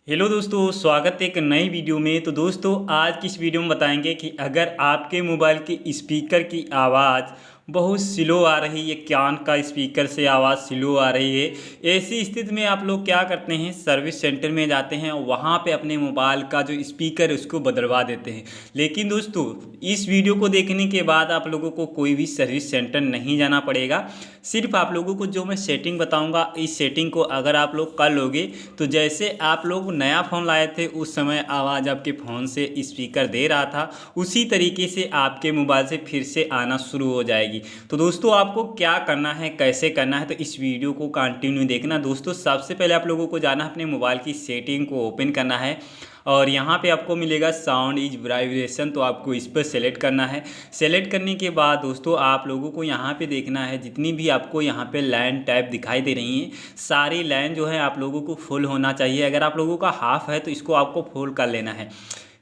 Hello दोस्तों, स्वागत है एक नई वीडियो में। तो दोस्तों आज की इस वीडियो में बताएंगे कि अगर आपके मोबाइल के स्पीकर की आवाज़ बहुत स्लो आ रही है, कान का स्पीकर से आवाज़ स्लो आ रही है, ऐसी स्थिति में आप लोग क्या करते हैं, सर्विस सेंटर में जाते हैं और वहाँ पे अपने मोबाइल का जो स्पीकर है उसको बदलवा देते हैं। लेकिन दोस्तों इस वीडियो को देखने के बाद आप लोगों को कोई भी सर्विस सेंटर नहीं जाना पड़ेगा। सिर्फ आप लोगों को जो मैं सेटिंग बताऊंगा, इस सेटिंग को अगर आप लोग कर लोगे तो जैसे आप लोग नया फ़ोन लाए थे उस समय आवाज़ आपके फ़ोन से स्पीकर दे रहा था, उसी तरीके से आपके मोबाइल से फिर से आना शुरू हो जाएगी। तो दोस्तों आपको क्या करना है, कैसे करना है, तो इस वीडियो को कंटिन्यू देखना। दोस्तों सबसे पहले आप लोगों को जाना है अपने मोबाइल की सेटिंग को ओपन करना है और यहाँ पे आपको मिलेगा साउंड इज वाइब्रेशन, तो आपको इस पर सेलेक्ट करना है। सेलेक्ट करने के बाद दोस्तों आप लोगों को यहाँ पे देखना है जितनी भी आपको यहाँ पे लाइन टाइप दिखाई दे रही हैं, सारी लाइन जो है आप लोगों को फुल होना चाहिए। अगर आप लोगों का हाफ है तो इसको आपको फुल कर लेना है।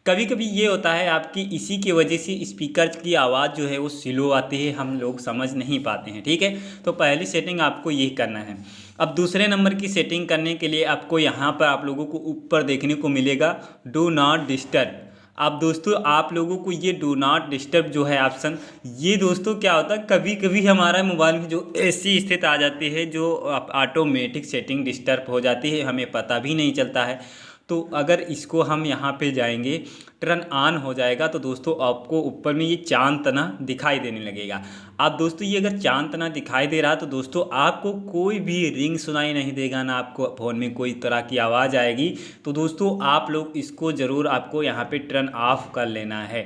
कभी कभी ये होता है आपकी इसी की वजह से स्पीकर की आवाज़ जो है वो स्लो आती है, हम लोग समझ नहीं पाते हैं। ठीक है, तो पहली सेटिंग आपको ये करना है। अब दूसरे नंबर की सेटिंग करने के लिए आपको यहाँ पर आप लोगों को ऊपर देखने को मिलेगा डू नॉट डिस्टर्ब। अब दोस्तों आप लोगों को ये डू नॉट डिस्टर्ब जो है ऑप्शन, ये दोस्तों क्या होता है, कभी कभी हमारा मोबाइल में जो ऐसी स्थिति आ जाती है जो ऑटोमेटिक सेटिंग डिस्टर्ब हो जाती है, हमें पता भी नहीं चलता है। तो अगर इसको हम यहाँ पे जाएंगे, टर्न ऑन हो जाएगा तो दोस्तों आपको ऊपर में ये चांद तना दिखाई देने लगेगा। अब दोस्तों ये अगर चांद तना दिखाई दे रहा तो दोस्तों आपको कोई भी रिंग सुनाई नहीं देगा, ना आपको फ़ोन में कोई तरह की आवाज़ आएगी। तो दोस्तों आप लोग इसको ज़रूर आपको यहाँ पे टर्न ऑफ कर लेना है।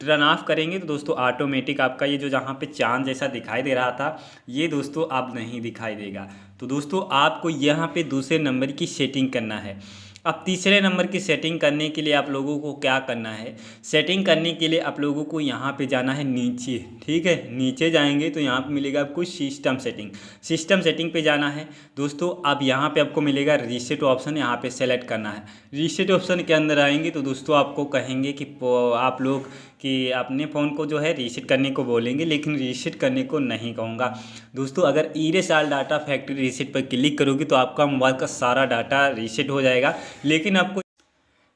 टर्न ऑफ करेंगे तो दोस्तों ऑटोमेटिक आपका ये जो जहाँ पे चांद जैसा दिखाई दे रहा था ये दोस्तों अब नहीं दिखाई देगा। तो दोस्तों आपको यहाँ पे दूसरे नंबर की सेटिंग करना है। अब तीसरे नंबर की सेटिंग करने के लिए आप लोगों को क्या करना है, सेटिंग करने के लिए आप लोगों को यहाँ पे जाना है नीचे। ठीक है, नीचे जाएंगे तो यहाँ पे मिलेगा आपको सिस्टम सेटिंग। सिस्टम सेटिंग पे जाना है दोस्तों। अब यहाँ पे आपको मिलेगा रीसेट ऑप्शन, यहाँ पे सेलेक्ट करना है। रीसेट ऑप्शन के अंदर आएंगे तो दोस्तों आपको कहेंगे कि आप लोग कि अपने फ़ोन को जो है रीसेट करने को बोलेंगे, लेकिन रीसेट करने को नहीं कहूँगा दोस्तों। अगर erase all data factory reset पर क्लिक करोगे तो आपका मोबाइल का सारा डाटा रीसेट हो जाएगा। लेकिन आपको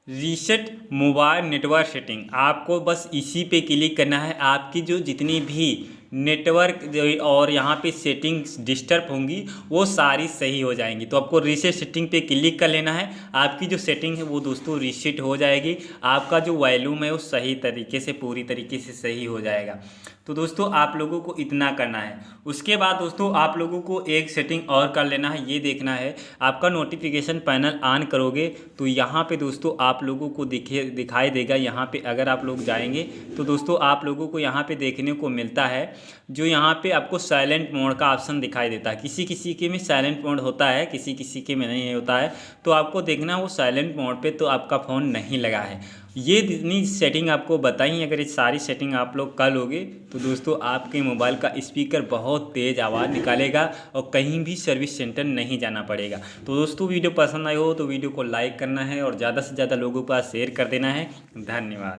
रीसेट मोबाइल नेटवर्क सेटिंग, आपको बस इसी पे क्लिक करना है। आपकी जो जितनी भी नेटवर्क और यहाँ पे सेटिंग्स डिस्टर्ब होंगी वो सारी सही हो जाएंगी। तो आपको रीसेट सेटिंग पे क्लिक कर लेना है। आपकी जो सेटिंग है वो दोस्तों रीसेट हो जाएगी, आपका जो वॉल्यूम है वो सही तरीके से पूरी तरीके से सही हो जाएगा। तो दोस्तों आप लोगों को इतना करना है। उसके बाद दोस्तों आप लोगों को एक सेटिंग और कर लेना है, ये देखना है आपका नोटिफिकेशन पैनल ऑन करोगे तो यहाँ पे दोस्तों आप लोगों को दिखाई देगा। यहाँ पे अगर आप लोग जाएंगे तो दोस्तों आप लोगों को यहाँ पे देखने को मिलता है जो यहाँ पे आपको साइलेंट मोड का ऑप्शन दिखाई देता है। किसी किसी के में साइलेंट मोड होता है, किसी किसी के में नहीं होता है। तो आपको देखना है वो साइलेंट मोड पे तो आपका फ़ोन नहीं लगा है। ये जितनी सेटिंग आपको बताई, अगर ये सारी सेटिंग आप लोग कर लोगे तो दोस्तों आपके मोबाइल का स्पीकर बहुत तेज़ आवाज़ निकालेगा और कहीं भी सर्विस सेंटर नहीं जाना पड़ेगा। तो दोस्तों वीडियो पसंद आई हो तो वीडियो को लाइक करना है और ज़्यादा से ज़्यादा लोगों के पास शेयर कर देना है। धन्यवाद।